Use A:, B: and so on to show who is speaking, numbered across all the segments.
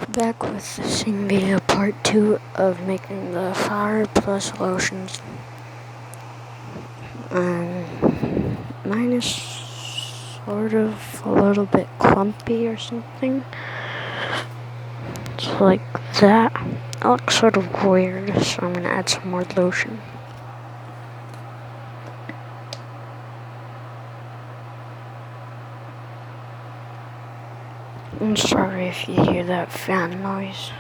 A: Back with the same video, part 2 of making the Fire Plus lotions. Mine is sort of a little bit clumpy or something. It's like that. It looks sort of weird, so I'm gonna add some more lotion. I'm sorry if you hear that fan noise.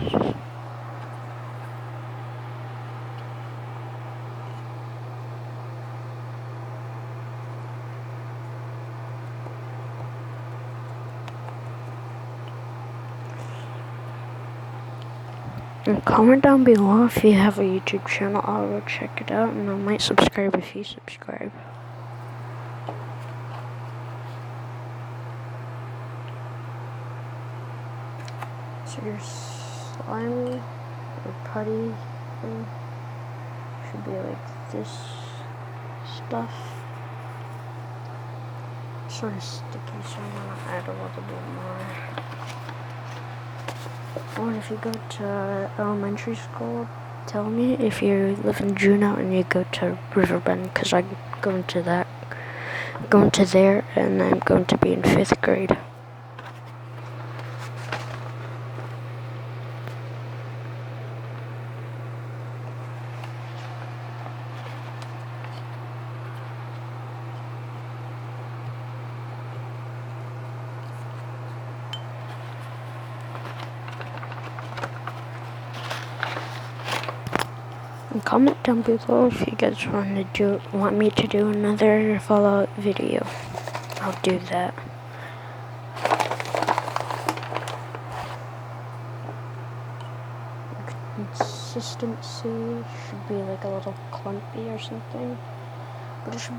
A: And comment down below if you have a YouTube channel. I'll go check it out, and I might subscribe if you subscribe. So your slimy or putty thing should be like this stuff. Sort of sticky, so I'm gonna add a little bit more. Or if you go to elementary school, tell me if you live in Juneau and you go to Riverbend, because I'm going to there, and I'm going to be in 5th grade. And comment down below if you guys want me to do another Fallout video. I'll do that. Consistency should be like a little clumpy or something, but it should